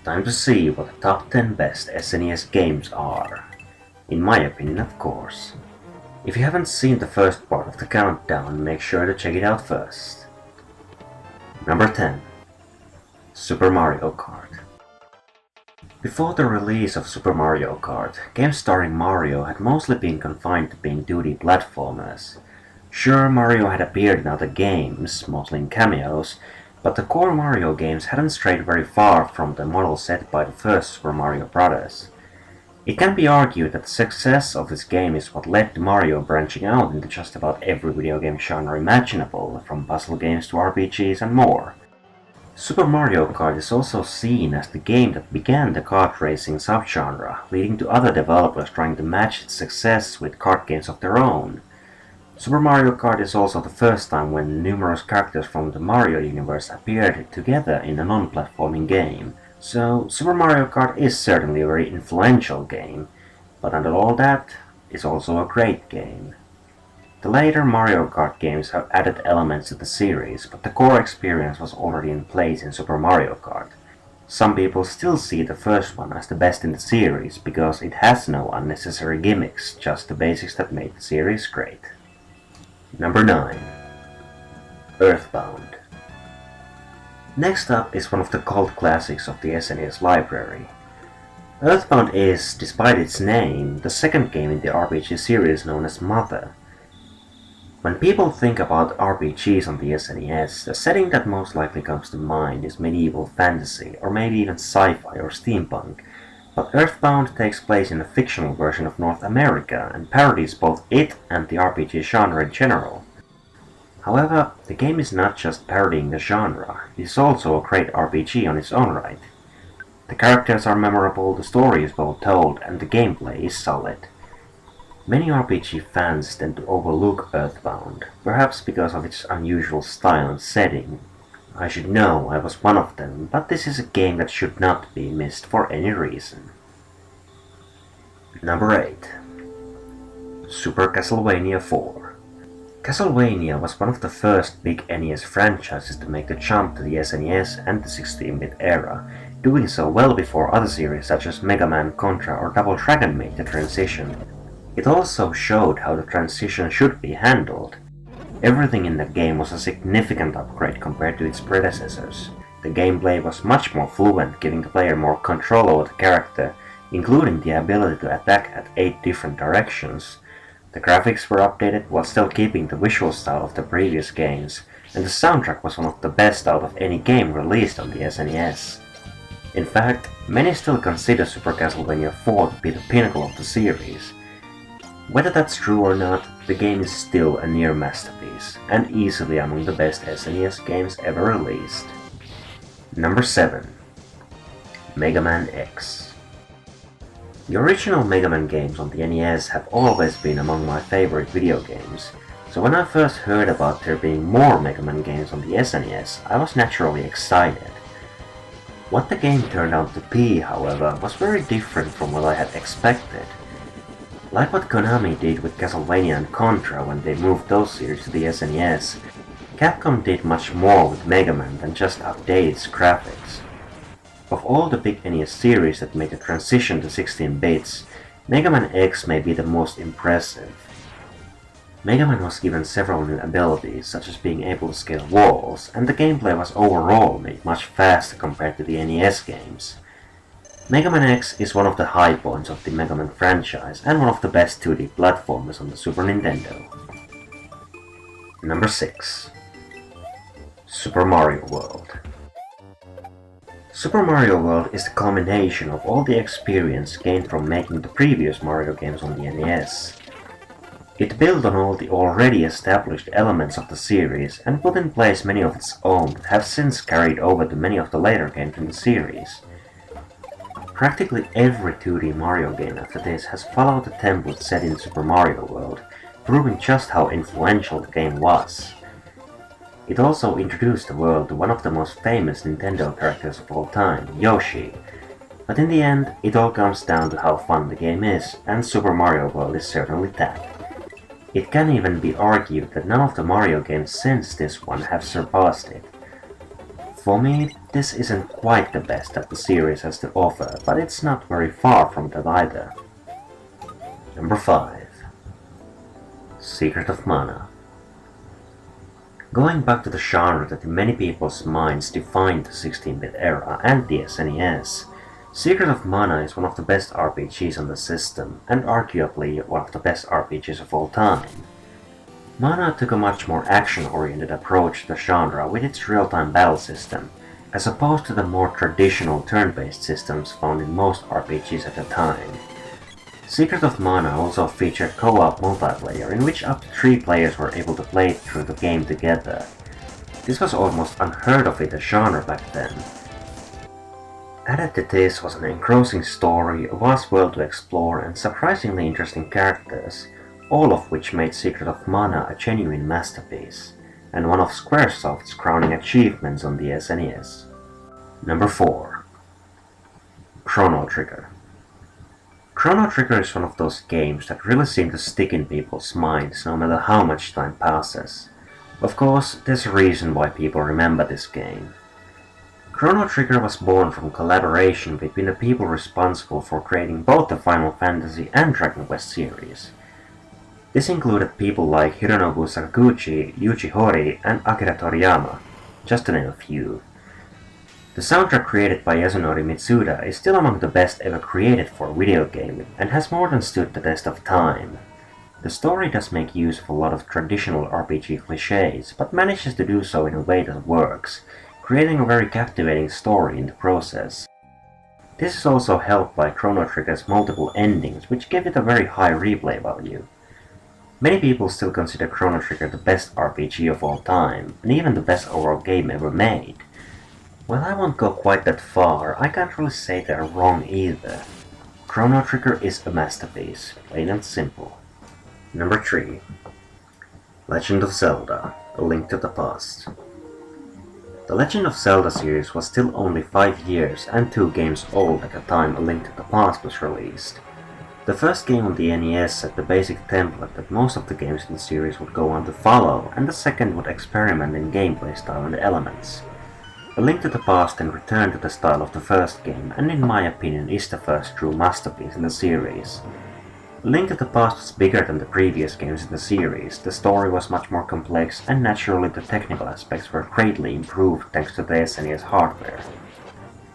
Time to see what the top 10 best SNES games are. In my opinion, of course. If you haven't seen the first part of the countdown, make sure to check it out first. Number 10. Super Mario Kart. Before the release of Super Mario Kart, games starring Mario had mostly been confined to being 2D platformers. Sure, Mario had appeared in other games, mostly in cameos, but the core Mario games hadn't strayed very far from the model set by the first Super Mario Bros. It can be argued that the success of this game is what led to Mario branching out into just about every video game genre imaginable, from puzzle games to RPGs and more. Super Mario Kart is also seen as the game that began the kart racing subgenre, leading to other developers trying to match its success with kart games of their own. Super Mario Kart is also the first time when numerous characters from the Mario universe appeared together in a non-platforming game, so Super Mario Kart is certainly a very influential game, but under all that, it's also a great game. The later Mario Kart games have added elements to the series, but the core experience was already in place in Super Mario Kart. Some people still see the first one as the best in the series because it has no unnecessary gimmicks, just the basics that made the series great. Number 9. Earthbound. Next up is one of the cult classics of the SNES library. Earthbound is, despite its name, the second game in the RPG series known as Mother. When people think about RPGs on the SNES, the setting that most likely comes to mind is medieval fantasy, or maybe even sci-fi or steampunk, but Earthbound takes place in a fictional version of North America and parodies both it and the RPG genre in general. However, the game is not just parodying the genre, it is also a great RPG on its own right. The characters are memorable, the story is well told, and the gameplay is solid. Many RPG fans tend to overlook Earthbound, perhaps because of its unusual style and setting. I should know, I was one of them, but this is a game that should not be missed for any reason. Number 8. Super Castlevania 4. Castlevania was one of the first big NES franchises to make the jump to the SNES and the 16-bit era, doing so well before other series such as Mega Man, Contra or Double Dragon made the transition. It also showed how the transition should be handled. Everything in the game was a significant upgrade compared to its predecessors. The gameplay was much more fluent, giving the player more control over the character, including the ability to attack at 8 different directions. The graphics were updated while still keeping the visual style of the previous games, and the soundtrack was one of the best out of any game released on the SNES. In fact, many still consider Super Castlevania 4 to be the pinnacle of the series. Whether that's true or not, the game is still a near masterpiece, and easily among the best SNES games ever released. Number 7. Mega Man X. The original Mega Man games on the NES have always been among my favorite video games, so when I first heard about there being more Mega Man games on the SNES, I was naturally excited. What the game turned out to be, however, was very different from what I had expected. Like what Konami did with Castlevania and Contra when they moved those series to the SNES, Capcom did much more with Mega Man than just update its graphics. Of all the big NES series that made the transition to 16 bits, Mega Man X may be the most impressive. Mega Man was given several new abilities, such as being able to scale walls, and the gameplay was overall made much faster compared to the NES games. Mega Man X is one of the high points of the Mega Man franchise and one of the best 2D platformers on the Super Nintendo. Number 6. Super Mario World. Super Mario World is the culmination of all the experience gained from making the previous Mario games on the NES. It built on all the already established elements of the series and put in place many of its own that have since carried over to many of the later games in the series. Practically every 2D Mario game after this has followed the template set in Super Mario World, proving just how influential the game was. It also introduced the world to one of the most famous Nintendo characters of all time, Yoshi. But in the end, it all comes down to how fun the game is, and Super Mario World is certainly that. It can even be argued that none of the Mario games since this one have surpassed it. For me, this isn't quite the best that the series has to offer, but it's not very far from that either. Number 5. Secret of Mana. Going back to the genre that in many people's minds defined the 16-bit era and the SNES, Secret of Mana is one of the best RPGs on the system, and arguably one of the best RPGs of all time. Mana took a much more action-oriented approach to the genre with its real-time battle system, as opposed to the more traditional turn-based systems found in most RPGs at the time. Secret of Mana also featured co-op multiplayer in which up to 3 players were able to play through the game together. This was almost unheard of in the genre back then. Added to this was an engrossing story, a vast world to explore, and surprisingly interesting characters, all of which made Secret of Mana a genuine masterpiece, and one of Squaresoft's crowning achievements on the SNES. Number 4. Chrono Trigger. Chrono Trigger is one of those games that really seem to stick in people's minds no matter how much time passes. Of course, there's a reason why people remember this game. Chrono Trigger was born from collaboration between the people responsible for creating both the Final Fantasy and Dragon Quest series. This included people like Hironobu Sakaguchi, Yuji Horii, and Akira Toriyama, just to name a few. The soundtrack created by Yasunori Mitsuda is still among the best ever created for a video game, and has more than stood the test of time. The story does make use of a lot of traditional RPG clichés, but manages to do so in a way that works, creating a very captivating story in the process. This is also helped by Chrono Trigger's multiple endings, which give it a very high replay value. Many people still consider Chrono Trigger the best RPG of all time, and even the best overall game ever made. While I won't go quite that far, I can't really say they're wrong either. Chrono Trigger is a masterpiece, plain and simple. Number 3. Legend of Zelda: A Link to the Past. The Legend of Zelda series was still only 5 years and 2 games old at the time A Link to the Past was released. The first game on the NES set the basic template that most of the games in the series would go on to follow, and the second would experiment in gameplay style and elements. A Link to the Past then returned to the style of the first game, and in my opinion is the first true masterpiece in the series. A Link to the Past was bigger than the previous games in the series, the story was much more complex, and naturally the technical aspects were greatly improved thanks to the SNES hardware.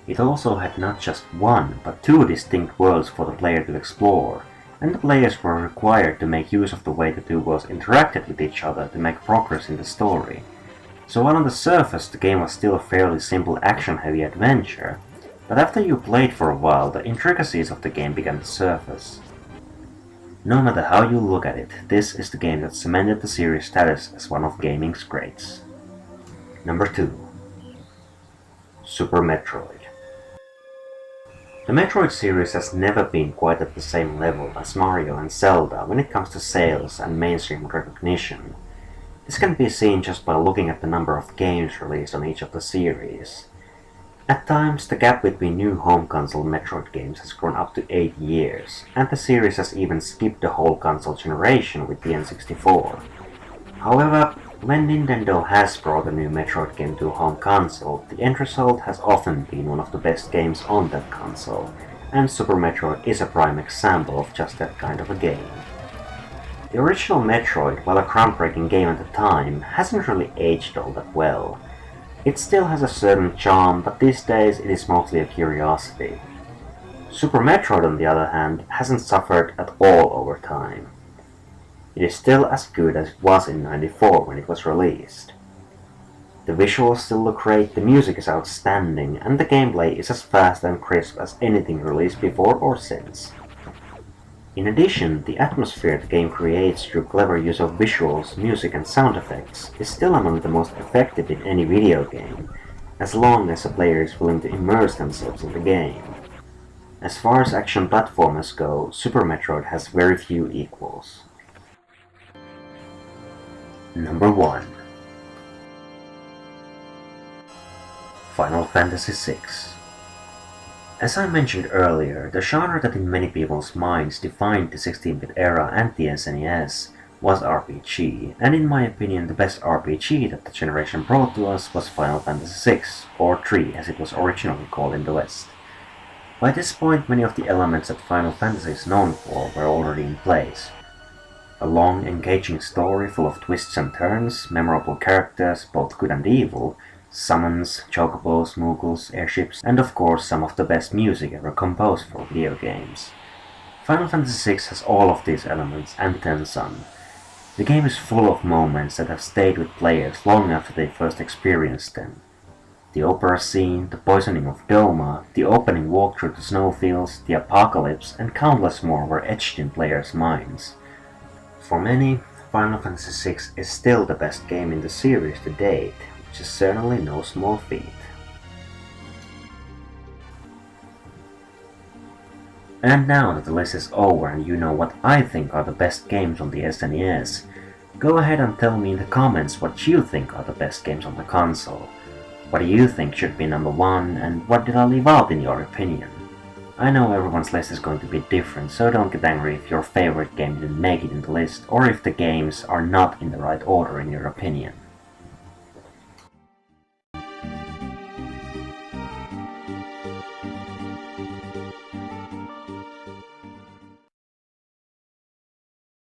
It also had not just one, but 2 distinct worlds for the player to explore, and the players were required to make use of the way the 2 worlds interacted with each other to make progress in the story. So while on the surface the game was still a fairly simple action-heavy adventure, but after you played for a while the intricacies of the game began to surface. No matter how you look at it, this is the game that cemented the series' status as one of gaming's greats. Number 2. Super Metroid. The Metroid series has never been quite at the same level as Mario and Zelda when it comes to sales and mainstream recognition. This can be seen just by looking at the number of games released on each of the series. At times, the gap between new home console Metroid games has grown up to 8 years, and the series has even skipped the whole console generation with the N64. However, when Nintendo has brought a new Metroid game to a home console, the end result has often been one of the best games on that console, and Super Metroid is a prime example of just that kind of a game. The original Metroid, while a groundbreaking game at the time, hasn't really aged all that well. It still has a certain charm, but these days it is mostly a curiosity. Super Metroid, on the other hand, hasn't suffered at all over time. It is still as good as it was in '94 when it was released. The visuals still look great, the music is outstanding, and the gameplay is as fast and crisp as anything released before or since. In addition, the atmosphere the game creates through clever use of visuals, music and sound effects is still among the most effective in any video game, as long as the player is willing to immerse themselves in the game. As far as action platformers go, Super Metroid has very few equals. Number 1. Final Fantasy VI. As I mentioned earlier, the genre that in many people's minds defined the 16-bit era and the SNES was RPG, and in my opinion the best RPG that the generation brought to us was Final Fantasy VI, or 3 as it was originally called in the West. By this point many of the elements that Final Fantasy is known for were already in place. A long, engaging story full of twists and turns, memorable characters, both good and evil, summons, chocobos, moogles, airships, and of course some of the best music ever composed for video games. Final Fantasy VI has all of these elements and then some. The game is full of moments that have stayed with players long after they first experienced them. The opera scene, the poisoning of Doma, the opening walk through the snowfields, the apocalypse, and countless more were etched in players' minds. For many, Final Fantasy VI is still the best game in the series to date, which is certainly no small feat. And now that the list is over and you know what I think are the best games on the SNES, go ahead and tell me in the comments what you think are the best games on the console. What do you think should be number 1, and what did I leave out in your opinion? I know everyone's list is going to be different, so don't get angry if your favorite game didn't make it in the list, or if the games are not in the right order in your opinion.